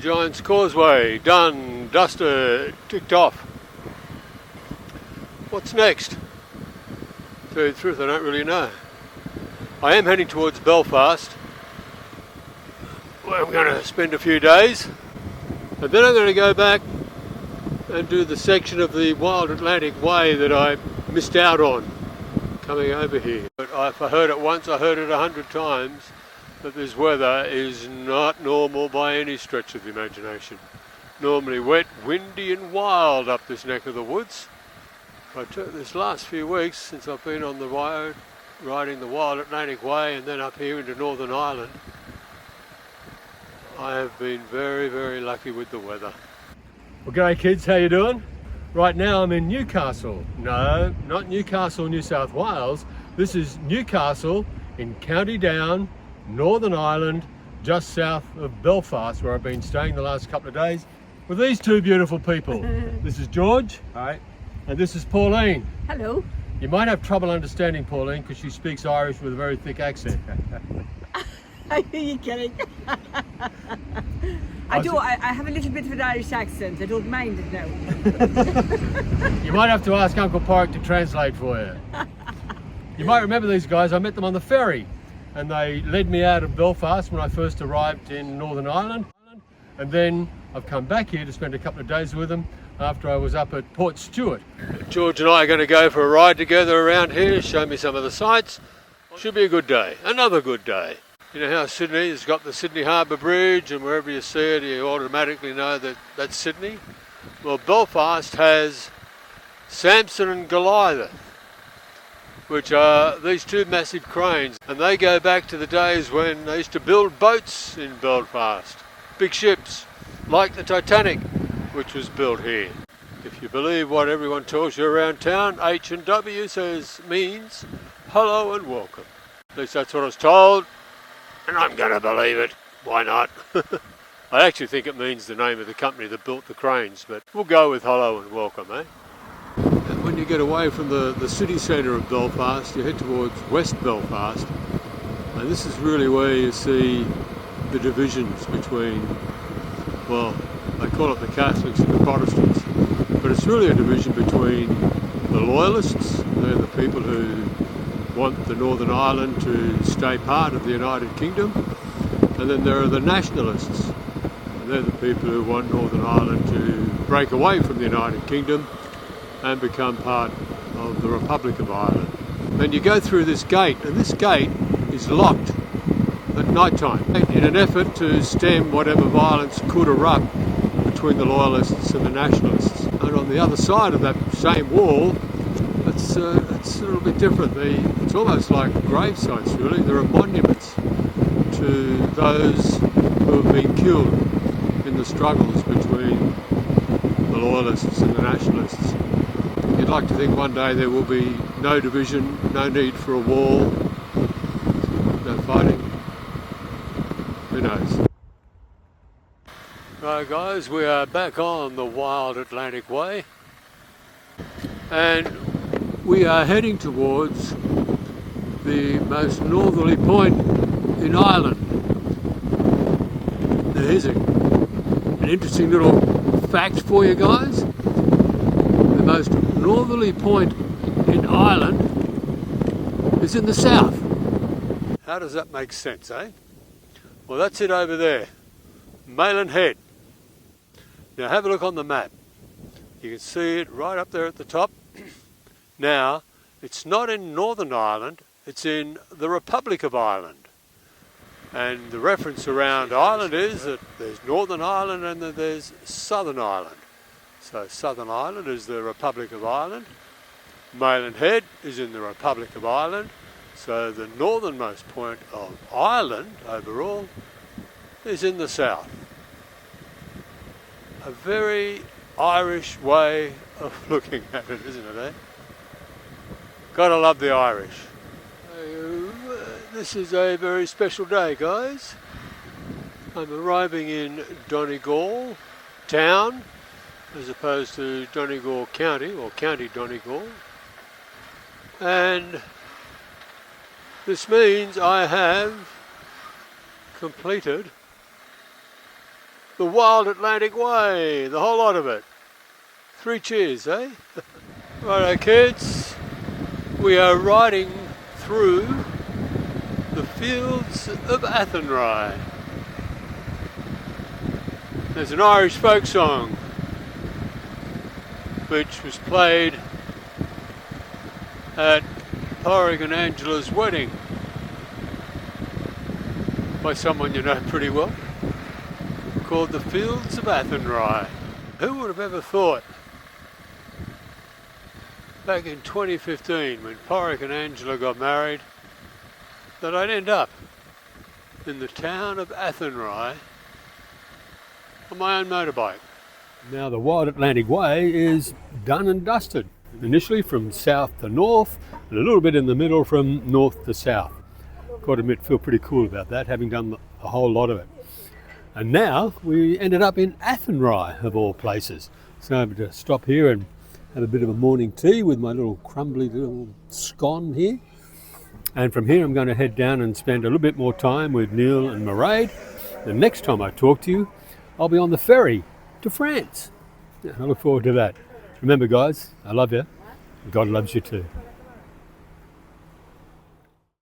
Giant's Causeway, done, dusted, ticked off. What's next? To tell you the truth, I don't really know. I am heading towards Belfast, where I'm going to spend a few days, and then I'm going to go back and do the section of the Wild Atlantic Way that I missed out on coming over here. But if I heard it once, I heard it 100 times, that this weather is not normal by any stretch of the imagination. Normally wet, windy and wild up this neck of the woods. But this last few weeks, since I've been on the road, riding the Wild Atlantic Way and then up here into Northern Ireland, I have been very, very lucky with the weather. Well, g'day kids, how you doing? Right now I'm in Newcastle. No, not Newcastle, New South Wales. This is Newcastle in County Down, Northern Ireland, just south of Belfast, where I've been staying the last couple of days with these two beautiful people. This is George. Hi. And this is Pauline. Hello. You might have trouble understanding Pauline because she speaks Irish with a very thick accent. Are you kidding? I have a little bit of an Irish accent. I don't mind it now. You might have to ask Uncle Park to translate for you. You might remember these guys. I met them on the ferry, and they led me out of Belfast when I first arrived in Northern Ireland. And then I've come back here to spend a couple of days with them after I was up at Port Stewart. George and I are going to go for a ride together around here, show me some of the sights. Should be a good day, another good day. You know how Sydney has got the Sydney Harbour Bridge, and wherever you see it you automatically know that that's Sydney? Well, Belfast has Samson and Goliath, which are these two massive cranes, and they go back to the days when they used to build boats in Belfast, big ships like the Titanic, which was built here. If you believe what everyone tells you around town, H&W means hello and welcome. At least that's what I was told, and I'm going to believe it. Why not? I actually think it means the name of the company that built the cranes, but we'll go with hello and welcome, eh? And when you get away from the city centre of Belfast, you head towards West Belfast, and this is really where you see the divisions between, well, they call it the Catholics and the Protestants, but it's really a division between the Loyalists, they're the people who want the Northern Ireland to stay part of the United Kingdom, and then there are the Nationalists, and they're the people who want Northern Ireland to break away from the United Kingdom and become part of the Republic of Ireland. Then you go through this gate, and this gate is locked at night time in an effort to stem whatever violence could erupt between the Loyalists and the Nationalists. And on the other side of that same wall, it's a little bit different. It's almost like grave sites, really. There are monuments to those who have been killed in the struggles between the Loyalists and the Nationalists. You'd like to think one day there will be no division, no need for a wall, no fighting. Who knows? Right guys, we are back on the Wild Atlantic Way, and we are heading towards the most northerly point in Ireland. Now here's an interesting little fact for you guys. The most northerly point in Ireland is in the south. How does that make sense, eh? Well, that's it over there, Malin Head. Now have a look on the map. You can see it right up there at the top. Now, it's not in Northern Ireland, it's in the Republic of Ireland. And the reference around Ireland is that there's Northern Ireland and then there's Southern Ireland. So Southern Ireland is the Republic of Ireland. Malin Head is in the Republic of Ireland. So the northernmost point of Ireland overall is in the south. A very Irish way of looking at it, isn't it, eh? Gotta love the Irish. This is a very special day, guys. I'm arriving in Donegal town as opposed to Donegal County, or County Donegal. And this means I have completed The Wild Atlantic Way, the whole lot of it. 3 cheers, eh? Righto kids, we are riding through the fields of Athenry. There's an Irish folk song which was played at Porrick and Angela's wedding by someone you know pretty well, called The Fields of Athenry. Who would have ever thought back in 2015 when Porrick and Angela got married that I'd end up in the town of Athenry on my own motorbike. Now the Wild Atlantic Way is done and dusted. Initially from south to north, and a little bit in the middle from north to south. Got to admit, feel pretty cool about that, having done a whole lot of it. And now we ended up in Athenry, of all places. So I'm going to stop here and have a bit of a morning tea with my little crumbly little scone here. And from here I'm going to head down and spend a little bit more time with Neil and Mairead. The next time I talk to you, I'll be on the ferry to France. I look forward to that. Remember guys, I love you. God loves you too.